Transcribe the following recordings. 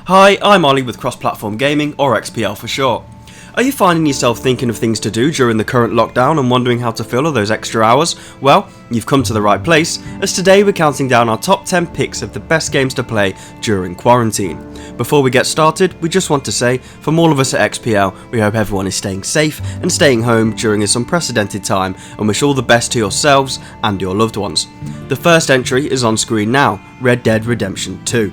Hi, I'm Ollie with Cross Platform Gaming, or XPL for short. Are you finding yourself thinking of things to do during the current lockdown and wondering how to fill all those extra hours? Well, you've come to the right place, as today we're counting down our top 10 picks of the best games to play during quarantine. Before we get started, we just want to say, from all of us at XPL, we hope everyone is staying safe and staying home during this unprecedented time, and wish all the best to yourselves and your loved ones. The first entry is on screen now, Red Dead Redemption 2.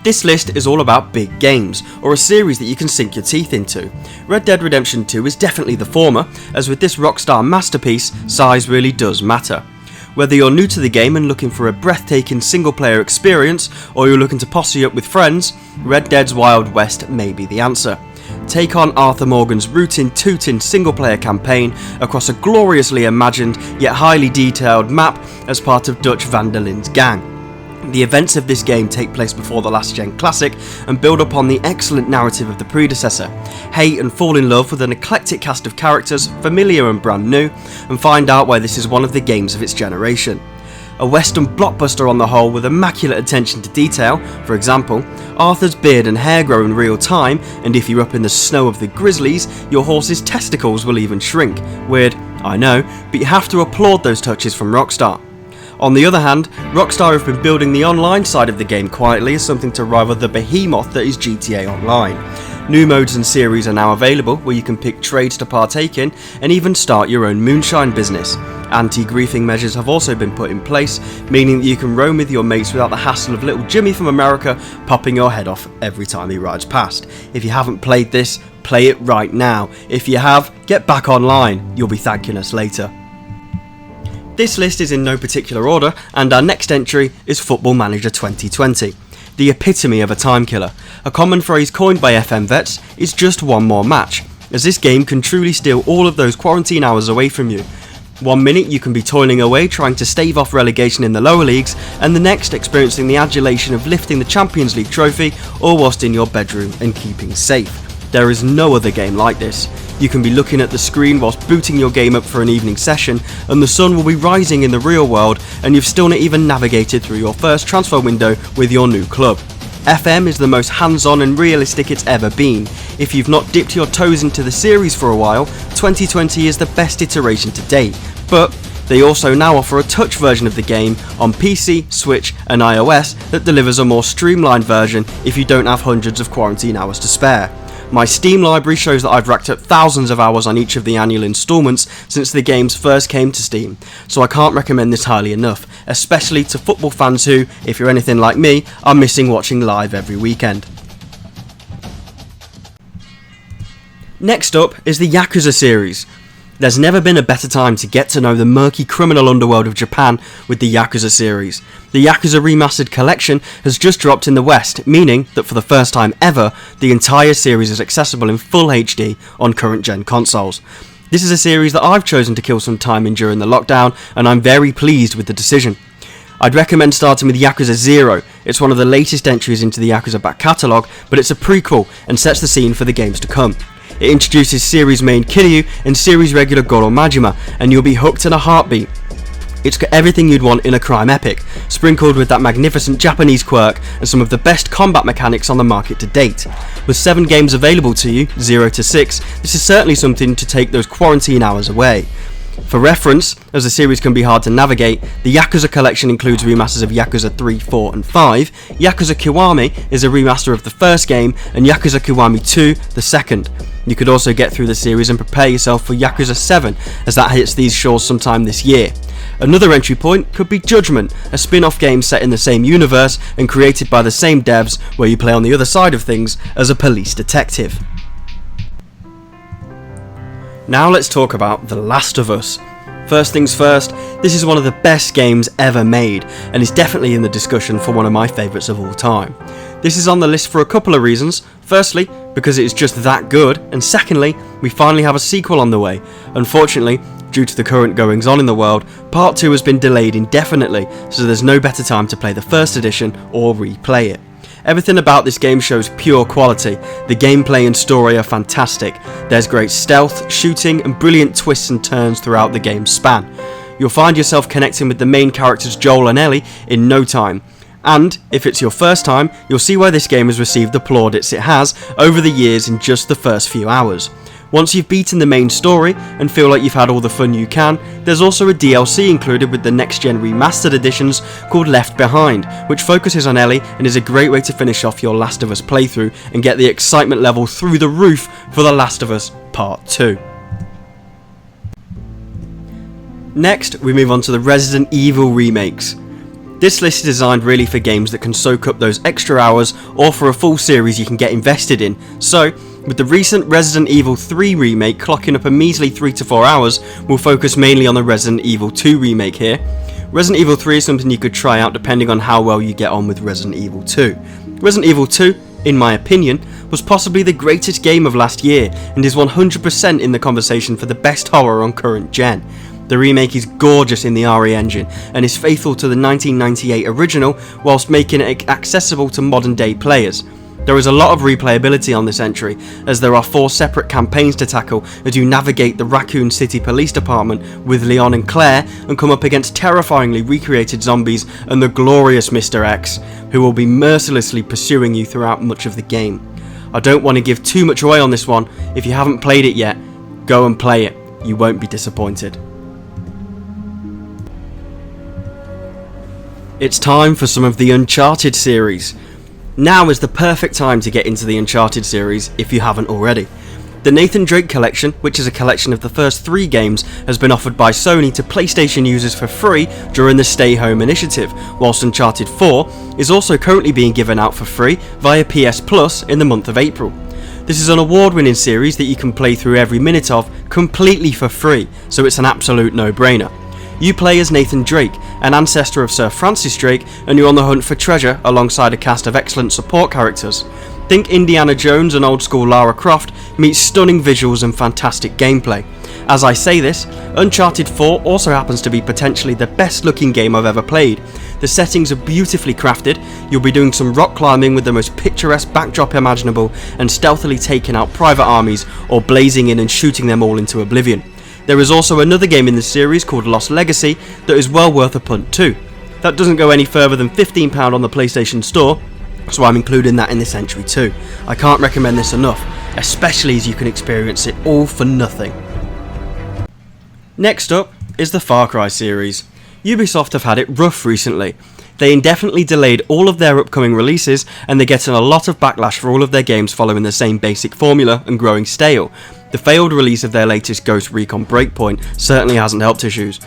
This list is all about big games, or a series that you can sink your teeth into. Red Dead Redemption 2 is definitely the former, as with this Rockstar masterpiece, size really does matter. Whether you're new to the game and looking for a breathtaking single player experience, or you're looking to posse up with friends, Red Dead's Wild West may be the answer. Take on Arthur Morgan's rootin' tootin' single player campaign across a gloriously imagined yet highly detailed map as part of Dutch van der Linde's gang. The events of this game take place before the last gen classic and build upon the excellent narrative of the predecessor. Hate and fall in love with an eclectic cast of characters, familiar and brand new, and find out why this is one of the games of its generation. A western blockbuster on the whole with immaculate attention to detail. For example, Arthur's beard and hair grow in real time, and if you're up in the snow of the Grizzlies, your horse's testicles will even shrink. Weird, I know, but you have to applaud those touches from Rockstar. On the other hand, Rockstar have been building the online side of the game quietly as something to rival the behemoth that is GTA Online. New modes and series are now available where you can pick trades to partake in and even start your own moonshine business. Anti-griefing measures have also been put in place, meaning that you can roam with your mates without the hassle of little Jimmy from America popping your head off every time he rides past. If you haven't played this, play it right now. If you have, get back online, you'll be thanking us later. This list is in no particular order, and our next entry is Football Manager 2020. The epitome of a time killer. A common phrase coined by FM vets is just one more match, as this game can truly steal all of those quarantine hours away from you. 1 minute you can be toiling away trying to stave off relegation in the lower leagues, and the next experiencing the adulation of lifting the Champions League trophy, all whilst in your bedroom and keeping safe. There is no other game like this. You can be looking at the screen whilst booting your game up for an evening session, and the sun will be rising in the real world, and you've still not even navigated through your first transfer window with your new club. FM is the most hands-on and realistic it's ever been. If you've not dipped your toes into the series for a while, 2020 is the best iteration to date, but they also now offer a touch version of the game on PC, Switch and iOS that delivers a more streamlined version if you don't have hundreds of quarantine hours to spare. My Steam library shows that I've racked up thousands of hours on each of the annual instalments since the games first came to Steam, so I can't recommend this highly enough, especially to football fans who, if you're anything like me, are missing watching live every weekend. Next up is the Yakuza series. There's never been a better time to get to know the murky criminal underworld of Japan with the Yakuza series. The Yakuza Remastered Collection has just dropped in the West, meaning that for the first time ever, the entire series is accessible in full HD on current gen consoles. This is a series that I've chosen to kill some time in during the lockdown, and I'm very pleased with the decision. I'd recommend starting with Yakuza 0. It's one of the latest entries into the Yakuza back catalogue, but it's a prequel and sets the scene for the games to come. It introduces series main Kiryu and series regular Goro Majima, and you'll be hooked in a heartbeat. It's got everything you'd want in a crime epic, sprinkled with that magnificent Japanese quirk and some of the best combat mechanics on the market to date. With 7 games available to you, 0 to 6, this is certainly something to take those quarantine hours away. For reference, as the series can be hard to navigate, the Yakuza collection includes remasters of Yakuza 3, 4 and 5, Yakuza Kiwami is a remaster of the first game, and Yakuza Kiwami 2 the second. You could also get through the series and prepare yourself for Yakuza 7, as that hits these shores sometime this year. Another entry point could be Judgment, a spin-off game set in the same universe and created by the same devs, where you play on the other side of things as a police detective. Now let's talk about The Last of Us. First things first, this is one of the best games ever made, and is definitely in the discussion for one of my favourites of all time. This is on the list for a couple of reasons. Firstly, because it is just that good, and secondly, we finally have a sequel on the way. Unfortunately, due to the current goings on in the world, Part 2 has been delayed indefinitely, so there's no better time to play the first edition or replay it. Everything about this game shows pure quality. The gameplay and story are fantastic. There's great stealth, shooting and brilliant twists and turns throughout the game's span. You'll find yourself connecting with the main characters Joel and Ellie in no time. And if it's your first time, you'll see why this game has received the plaudits it has over the years in just the first few hours. Once you've beaten the main story and feel like you've had all the fun you can, there's also a DLC included with the next gen remastered editions called Left Behind, which focuses on Ellie and is a great way to finish off your Last of Us playthrough and get the excitement level through the roof for The Last of Us Part 2. Next, we move on to the Resident Evil remakes. This list is designed really for games that can soak up those extra hours or for a full series you can get invested in. So, with the recent Resident Evil 3 remake clocking up a measly 3 to 4 hours, we'll focus mainly on the Resident Evil 2 remake here. Resident Evil 3 is something you could try out depending on how well you get on with Resident Evil 2. Resident Evil 2, in my opinion, was possibly the greatest game of last year and is 100% in the conversation for the best horror on current gen. The remake is gorgeous in the RE engine and is faithful to the 1998 original whilst making it accessible to modern day players. There is a lot of replayability on this entry, as there are 4 separate campaigns to tackle as you navigate the Raccoon City Police Department with Leon and Claire and come up against terrifyingly recreated zombies and the glorious Mr. X, who will be mercilessly pursuing you throughout much of the game. I don't want to give too much away on this one. If you haven't played it yet, go and play it. You won't be disappointed. It's time for some of the Uncharted series. Now is the perfect time to get into the Uncharted series if you haven't already. The Nathan Drake collection, which is a collection of the first 3 games, has been offered by Sony to PlayStation users for free during the Stay Home initiative, whilst Uncharted 4 is also currently being given out for free via PS Plus in the month of April. This is an award-winning series that you can play through every minute of completely for free, so it's an absolute no-brainer. You play as Nathan Drake, an ancestor of Sir Francis Drake, and you're on the hunt for treasure alongside a cast of excellent support characters. Think Indiana Jones and old-school Lara Croft meets stunning visuals and fantastic gameplay. As I say this, Uncharted 4 also happens to be potentially the best-looking game I've ever played. The settings are beautifully crafted, you'll be doing some rock climbing with the most picturesque backdrop imaginable and stealthily taking out private armies or blazing in and shooting them all into oblivion. There is also another game in the series called Lost Legacy that is well worth a punt too. That doesn't go any further than £15 on the PlayStation Store, so I'm including that in this entry too. I can't recommend this enough, especially as you can experience it all for nothing. Next up is the Far Cry series. Ubisoft have had it rough recently. They indefinitely delayed all of their upcoming releases and they're getting a lot of backlash for all of their games following the same basic formula and growing stale. The failed release of their latest Ghost Recon Breakpoint certainly hasn't helped issues.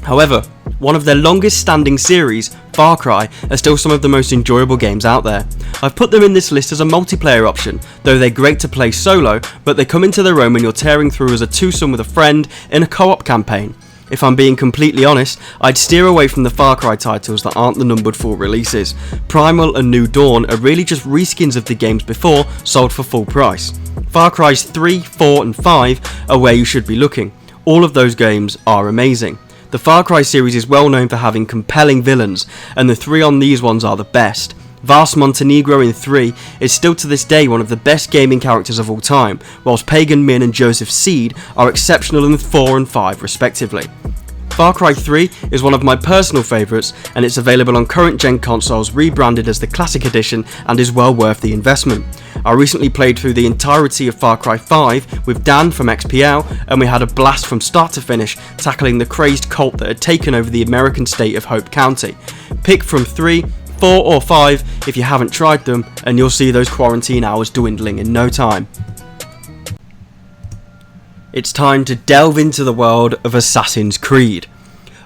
However, one of their longest standing series, Far Cry, are still some of the most enjoyable games out there. I've put them in this list as a multiplayer option, though they're great to play solo, but they come into their own when you're tearing through as a twosome with a friend in a co-op campaign. If I'm being completely honest, I'd steer away from the Far Cry titles that aren't the numbered full releases. Primal and New Dawn are really just reskins of the games before, sold for full price. Far Cry's 3, 4 and 5 are where you should be looking. All of those games are amazing. The Far Cry series is well known for having compelling villains, and the 3 on these ones are the best. Vars Montenegro in 3 is still to this day one of the best gaming characters of all time, whilst Pagan Min and Joseph Seed are exceptional in 4 and 5 respectively. Far Cry 3 is one of my personal favourites, and it's available on current gen consoles rebranded as the Classic Edition and is well worth the investment. I recently played through the entirety of Far Cry 5 with Dan from XPL, and we had a blast from start to finish tackling the crazed cult that had taken over the American state of Hope County. Pick from 3, 4 or 5 if you haven't tried them, and you'll see those quarantine hours dwindling in no time. It's time to delve into the world of Assassin's Creed.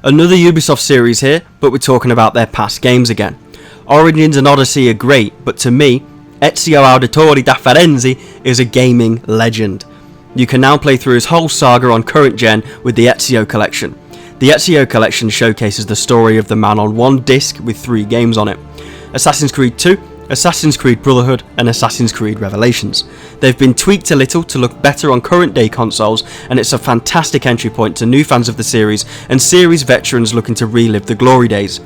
Another Ubisoft series here, but we're talking about their past games again. Origins and Odyssey are great, but to me, Ezio Auditore da Firenze is a gaming legend. You can now play through his whole saga on current gen with the Ezio Collection. The Ezio Collection showcases the story of the man on one disc with 3 games on it: Assassin's Creed 2, Assassin's Creed Brotherhood and Assassin's Creed Revelations. They've been tweaked a little to look better on current day consoles, and it's a fantastic entry point to new fans of the series and series veterans looking to relive the glory days.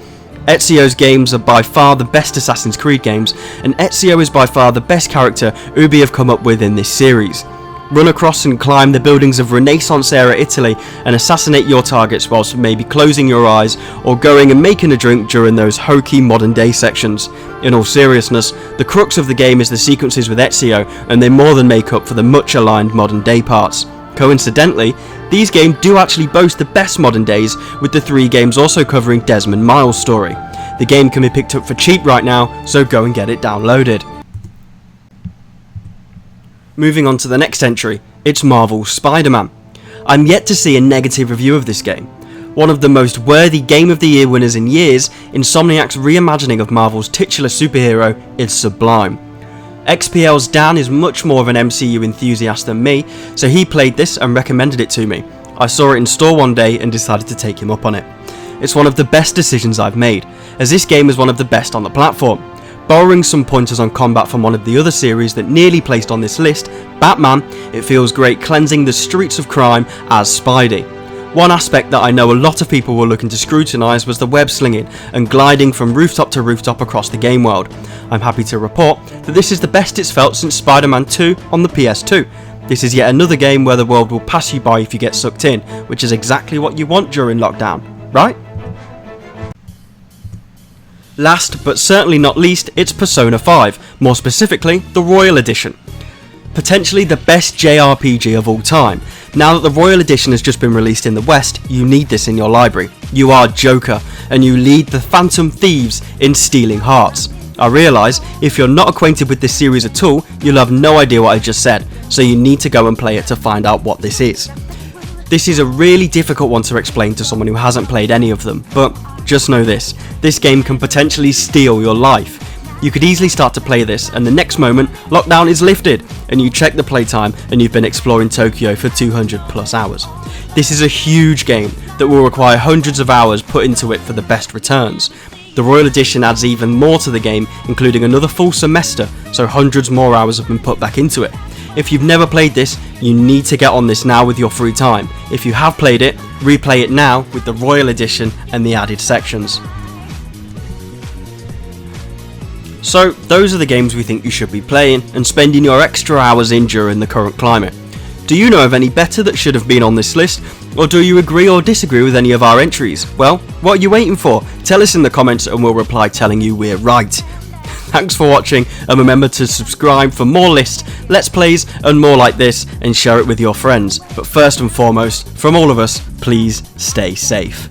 Ezio's games are by far the best Assassin's Creed games, and Ezio is by far the best character Ubi have come up with in this series. Run across and climb the buildings of Renaissance-era Italy and assassinate your targets whilst maybe closing your eyes or going and making a drink during those hokey modern-day sections. In all seriousness, the crux of the game is the sequences with Ezio, and they more than make up for the much-aligned modern-day parts. Coincidentally, these games do actually boast the best modern days, with the 3 games also covering Desmond Miles' story. The game can be picked up for cheap right now, so go and get it downloaded. Moving on to the next entry, it's Marvel's Spider-Man. I'm yet to see a negative review of this game. One of the most worthy Game of the Year winners in years, Insomniac's reimagining of Marvel's titular superhero is sublime. XPL's Dan is much more of an MCU enthusiast than me, so he played this and recommended it to me. I saw it in store one day and decided to take him up on it. It's one of the best decisions I've made, as this game is one of the best on the platform. Borrowing some pointers on combat from one of the other series that nearly placed on this list, Batman, it feels great cleansing the streets of crime as Spidey. One aspect that I know a lot of people were looking to scrutinise was the web slinging and gliding from rooftop to rooftop across the game world. I'm happy to report that this is the best it's felt since Spider-Man 2 on the PS2. This is yet another game where the world will pass you by if you get sucked in, which is exactly what you want during lockdown, right? Last but certainly not least, it's Persona 5, more specifically the Royal Edition. Potentially the best JRPG of all time. Now that the Royal Edition has just been released in the West, you need this in your library. You are Joker, and you lead the Phantom Thieves in stealing hearts. I realise, if you're not acquainted with this series at all, you'll have no idea what I just said, so you need to go and play it to find out what this is. This is a really difficult one to explain to someone who hasn't played any of them, but just know this game can potentially steal your life. You could easily start to play this and the next moment, lockdown is lifted and you check the playtime and you've been exploring Tokyo for 200 plus hours. This is a huge game that will require hundreds of hours put into it for the best returns. The Royal Edition adds even more to the game, including another full semester, so hundreds more hours have been put back into it. If you've never played this, you need to get on this now with your free time. If you have played it, replay it now with the Royal Edition and the added sections. So those are the games we think you should be playing and spending your extra hours in during the current climate. Do you know of any better that should have been on this list, or do you agree or disagree with any of our entries? Well, what are you waiting for? Tell us in the comments and we'll reply telling you we're right. Thanks for watching, and remember to subscribe for more lists, let's plays and more like this, and share it with your friends. But first and foremost, from all of us, please stay safe.